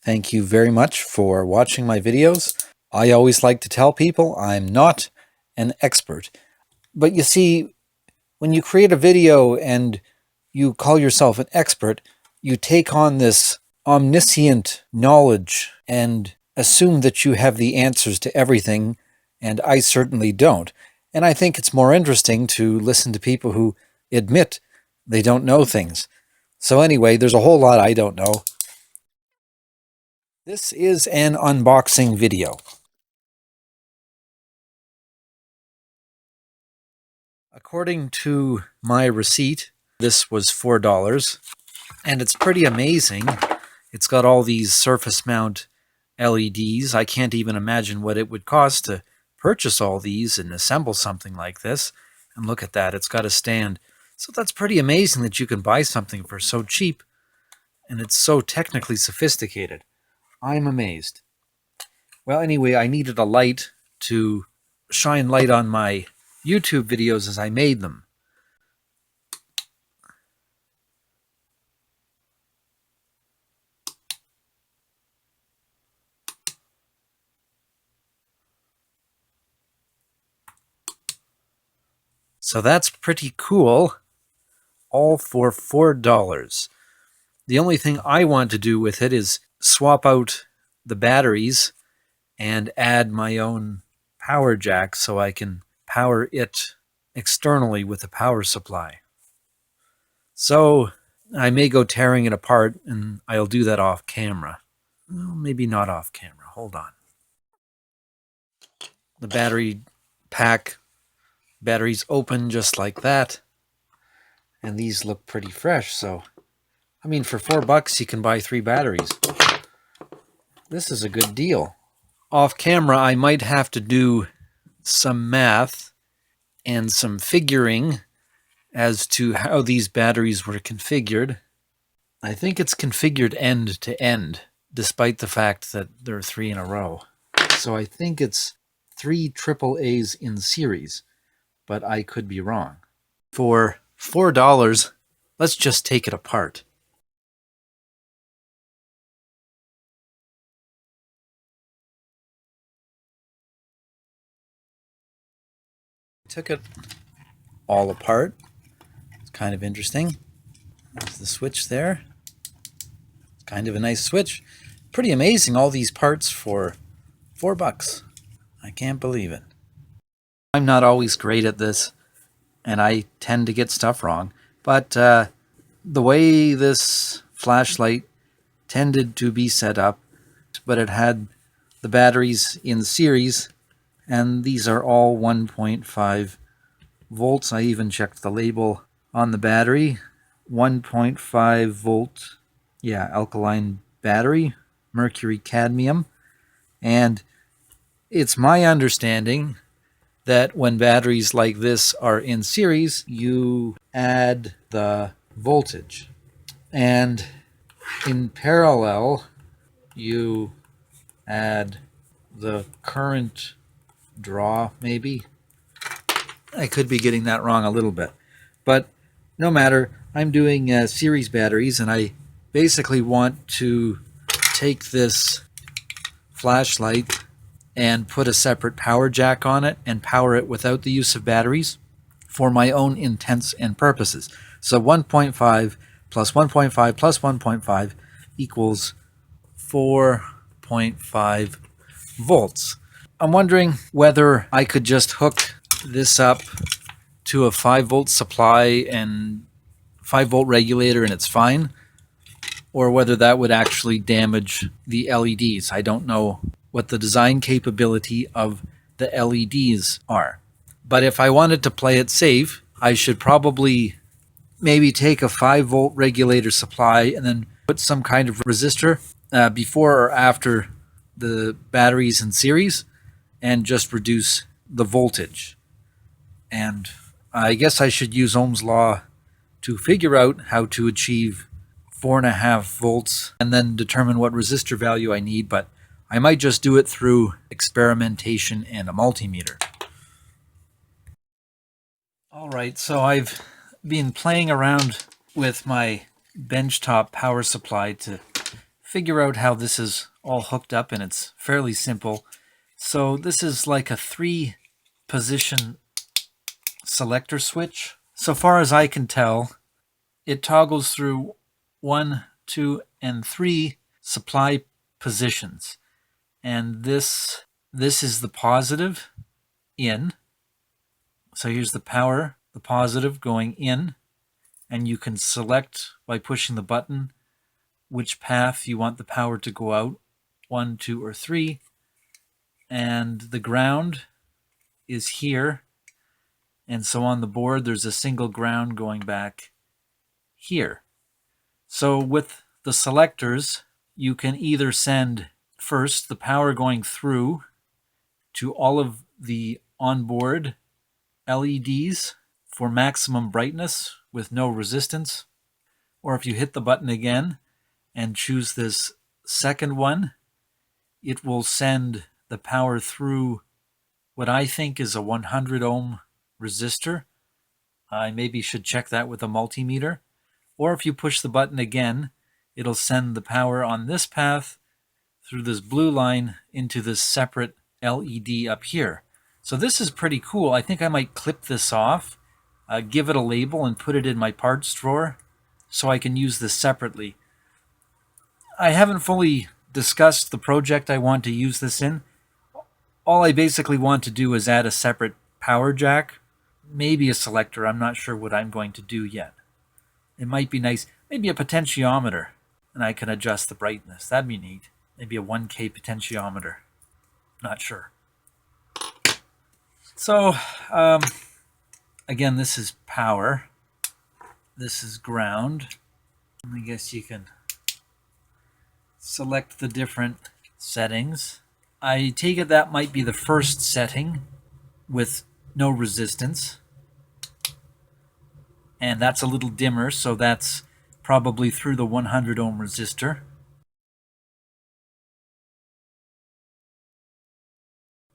Thank you very much for watching my videos. I always like to tell people I'm not an expert. But you see, when you create a video and you call yourself an expert, you take on this omniscient knowledge and assume that you have the answers to everything, and I certainly don't. And I think it's more interesting to listen to people who admit they don't know things. So anyway, there's a whole lot I don't know. This is an unboxing video. According to my receipt, this was $4, and it's pretty amazing. It's got all these surface mount LEDs. I can't even imagine what it would cost to purchase all these and assemble something like this. And look at that, it's got a stand. So that's pretty amazing that you can buy something for so cheap, and it's so technically sophisticated. I'm amazed. Well, anyway, I needed a light to shine light on my YouTube videos as I made them. So that's pretty cool, all for $4. The only thing I want to do with it is swap out the batteries and add my own power jack so I can power it externally with a power supply. So I may go tearing it apart, and I'll do that off camera. Well, maybe not off camera. Hold on. The battery pack, batteries open just like that. And these look pretty fresh, so I mean, for $4 you can buy 3 batteries. This is a good deal. Off camera, I might have to do some math and some figuring as to how these batteries were configured. I think it's configured end to end, despite the fact that there are 3 in a row. So I think it's 3 AAAs in series, but I could be wrong. For $4, let's just take it apart. Took it all apart. It's kind of interesting. There's the switch there. It's kind of a nice switch. Pretty amazing, all these parts for $4. I can't believe it. I'm not always great at this, and I tend to get stuff wrong, but the way this flashlight tended to be set up, but it had the batteries in series, and these are all 1.5 volts. I even checked the label on the battery. 1.5 volt, yeah, alkaline battery, mercury cadmium. And it's my understanding that when batteries like this are in series, you add the voltage. And in parallel, you add the current draw, maybe. I could be getting that wrong a little bit, but no matter. I'm doing series batteries, and I basically want to take this flashlight and put a separate power jack on it and power it without the use of batteries for my own intents and purposes. So 1.5 plus 1.5 plus 1.5 equals 4.5 volts. I'm wondering whether I could just hook this up to a 5-volt supply and 5-volt regulator and it's fine, or whether that would actually damage the LEDs. I don't know what the design capability of the LEDs are. But if I wanted to play it safe, I should probably maybe take a 5-volt regulator supply and then put some kind of resistor before or after the batteries in series and just reduce the voltage. And I guess I should use Ohm's law to figure out how to achieve 4.5 volts and then determine what resistor value I need, but I might just do it through experimentation and a multimeter. All right, so I've been playing around with my benchtop power supply to figure out how this is all hooked up, and it's fairly simple. So this is like a 3-position selector switch. So far as I can tell, it toggles through 1, 2, and 3 supply positions. And this is the positive in. So here's the power, the positive going in, and you can select by pushing the button which path you want the power to go out, 1, 2, or 3. And the ground is here. And so on the board, there's a single ground going back here. So with the selectors, you can either send first the power going through to all of the onboard LEDs for maximum brightness with no resistance, or if you hit the button again and choose this second one, it will send the power through what I think is a 100 ohm resistor. I maybe should check that with a multimeter. Or if you push the button again, it'll send the power on this path through this blue line into this separate LED up here. So this is pretty cool. I think I might clip this off, give it a label, and put it in my parts drawer so I can use this separately. I haven't fully discussed the project I want to use this in. All I basically want to do is add a separate power jack, maybe a selector. I'm not sure what I'm going to do yet. It might be nice, maybe a potentiometer, and I can adjust the brightness. That'd be neat. Maybe a 1K potentiometer. Not sure. So, again, this is power. This is ground. I guess you can select the different settings. I take it that might be the first setting with no resistance. And that's a little dimmer, so that's probably through the 100 ohm resistor.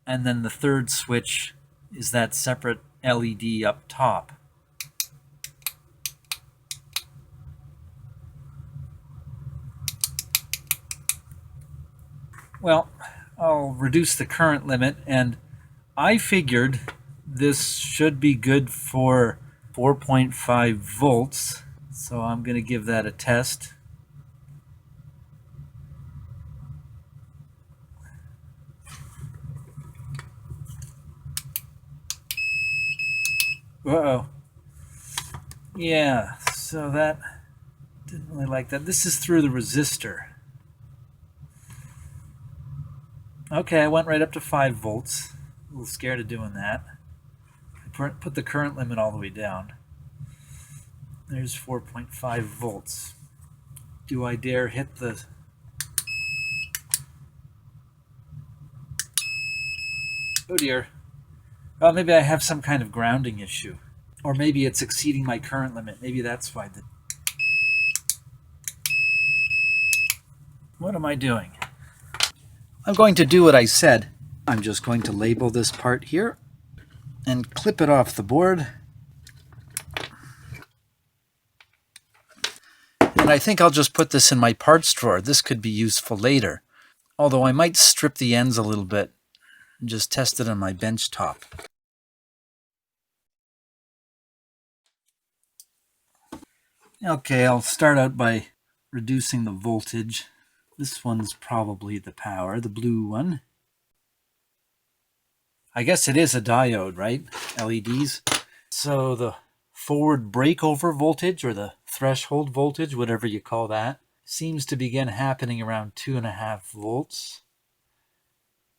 And then the third switch is that separate LED up top. Well, I'll reduce the current limit, and I figured this should be good for 4.5 volts. So I'm going to give that a test. Uh-oh. Yeah, so that didn't really like that. This is through the resistor. Okay, I went right up to 5 volts. A little scared of doing that. I put the current limit all the way down. There's 4.5 volts. Do I dare hit the... Oh dear. Well, maybe I have some kind of grounding issue. Or maybe it's exceeding my current limit. Maybe that's why. What am I doing? I'm going to do what I said. I'm just going to label this part here and clip it off the board. And I think I'll just put this in my parts drawer. This could be useful later. Although I might strip the ends a little bit and just test it on my bench top. Okay, I'll start out by reducing the voltage. This one's probably the power, the blue one. I guess it is a diode, right? LEDs. So the forward breakover voltage, or the threshold voltage, whatever you call that, seems to begin happening around 2.5 volts.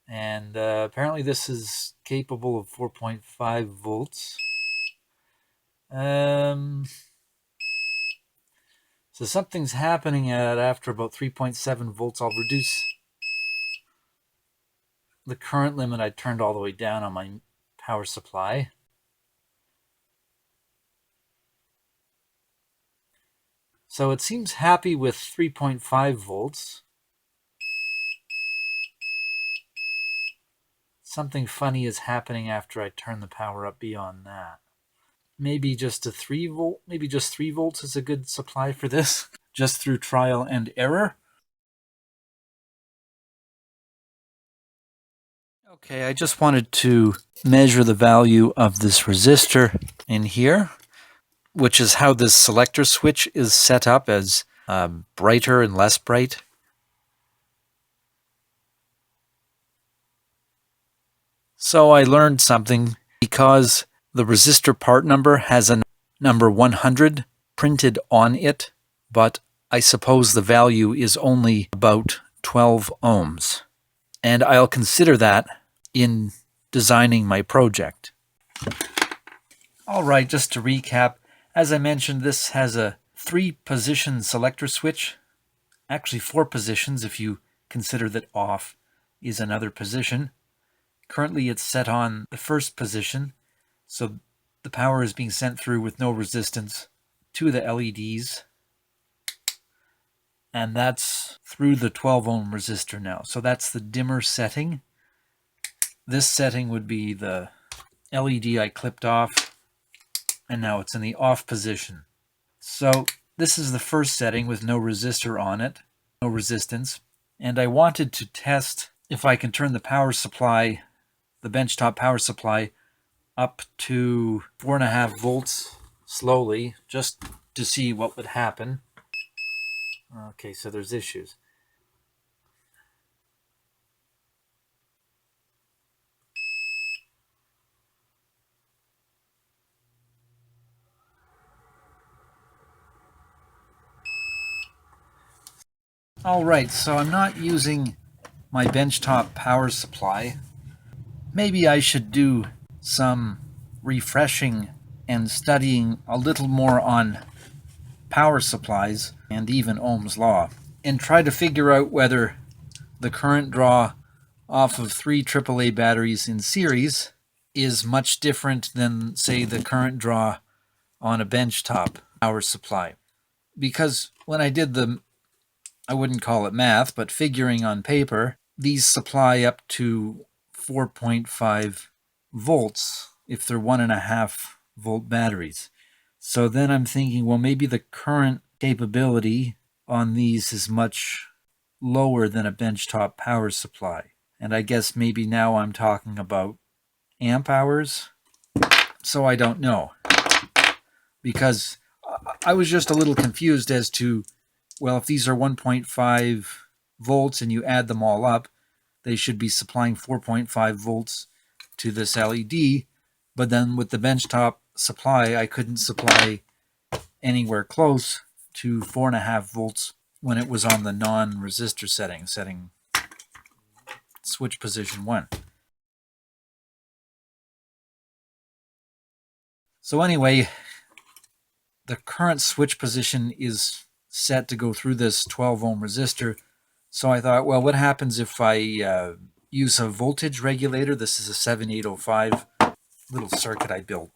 And apparently this is capable of 4.5 volts. So something's happening after about 3.7 volts. I'll reduce the current limit. I turned all the way down on my power supply. So it seems happy with 3.5 volts. Something funny is happening after I turn the power up beyond that. Maybe just a 3 volt, maybe just 3 volts is a good supply for this, just through trial and error. Okay, I just wanted to measure the value of this resistor in here, which is how this selector switch is set up as brighter and less bright. So I learned something because the resistor part number has a number 100 printed on it, but I suppose the value is only about 12 ohms. And I'll consider that in designing my project. All right, just to recap, as I mentioned, this has a 3-position selector switch. Actually 4 positions if you consider that off is another position. Currently it's set on the first position, so the power is being sent through with no resistance to the LEDs. And that's through the 12 ohm resistor now. So that's the dimmer setting. This setting would be the LED I clipped off, and now it's in the off position. So this is the first setting with no resistor on it, no resistance. And I wanted to test if I can turn the power supply, the benchtop power supply, up to 4.5 volts slowly, just to see what would happen. Okay, so there's issues. All right, so I'm not using my benchtop power supply. Maybe I should do some refreshing and studying a little more on power supplies and even Ohm's law, and try to figure out whether the current draw off of 3 AAA batteries in series is much different than, say, the current draw on a benchtop power supply. Because when I did I wouldn't call it math, but figuring on paper, these supply up to 4.5 volts if they're 1.5 volt batteries. So then I'm thinking, well, maybe the current capability on these is much lower than a benchtop power supply. And I guess maybe now I'm talking about amp hours. So I don't know. Because I was just a little confused as to, well, if these are 1.5 volts and you add them all up, they should be supplying 4.5 volts to this LED. But then with the benchtop supply, I couldn't supply anywhere close to 4.5 volts when it was on the non-resistor setting switch position 1. So anyway, the current switch position is set to go through this 12 ohm resistor. So I thought, well, what happens if I use a voltage regulator? This is a 7805 little circuit I built.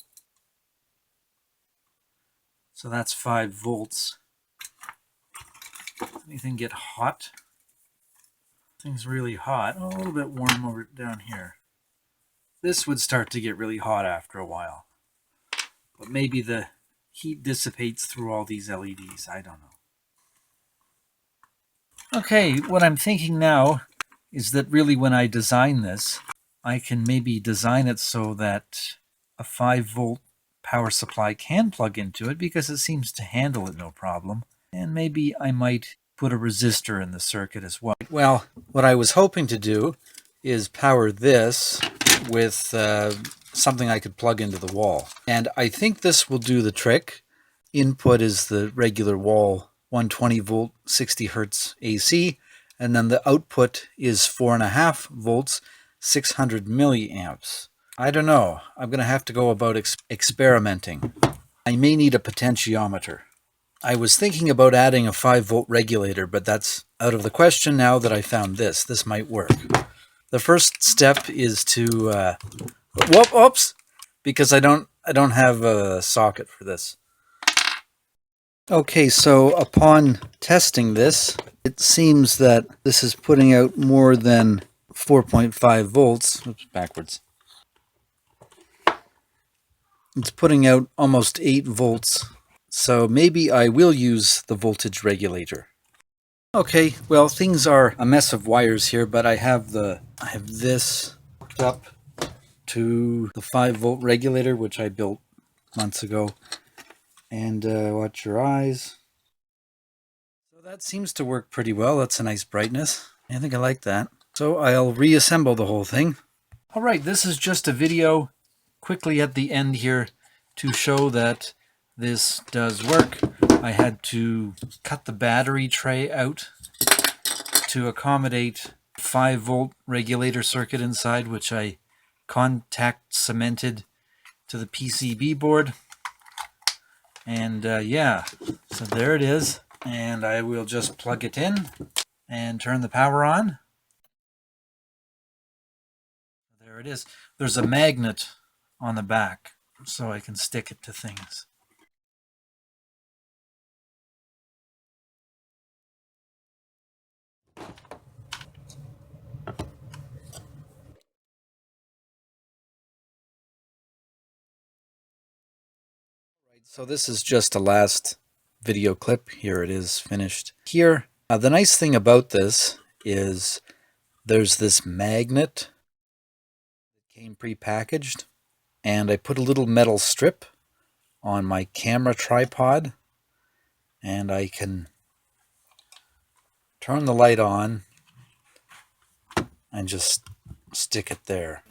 So that's 5 volts. Anything get hot? Thing's really hot. Oh, a little bit warm over down here. This would start to get really hot after a while. But maybe the heat dissipates through all these LEDs. I don't know. Okay, what I'm thinking now is that really when I design this, I can maybe design it so that a 5 volt power supply can plug into it because it seems to handle it no problem. And maybe I might put a resistor in the circuit as well. Well, what I was hoping to do is power this with something I could plug into the wall. And I think this will do the trick. Input is the regular wall 120 volt 60 hertz AC, and then the output is 4.5 volts 600 milliamps. I don't know. I'm going to have to go about experimenting. I may need a potentiometer. I was thinking about adding a 5 volt regulator, but that's out of the question now that I found this. This might work. The first step is to whoops, because I don't have a socket for this. Okay, so upon testing this, it seems that this is putting out more than 4.5 volts. Oops, backwards. It's putting out almost 8 volts. So maybe I will use the voltage regulator. Okay, well, things are a mess of wires here, but I have this hooked up to the 5-volt regulator, which I built months ago. And watch your eyes. So that seems to work pretty well. That's a nice brightness. I think I like that. So I'll reassemble the whole thing. All right, this is just a video quickly at the end here to show that this does work. I had to cut the battery tray out to accommodate 5-volt regulator circuit inside, which I contact cemented to the PCB board. And yeah, so there it is. And I will just plug it in and turn the power on. There it is. There's a magnet on the back, so I can stick it to things. So this is just a last video clip. Here it is finished here. The nice thing about this is there's this magnet that came pre-packaged, and I put a little metal strip on my camera tripod, and I can turn the light on and just stick it there.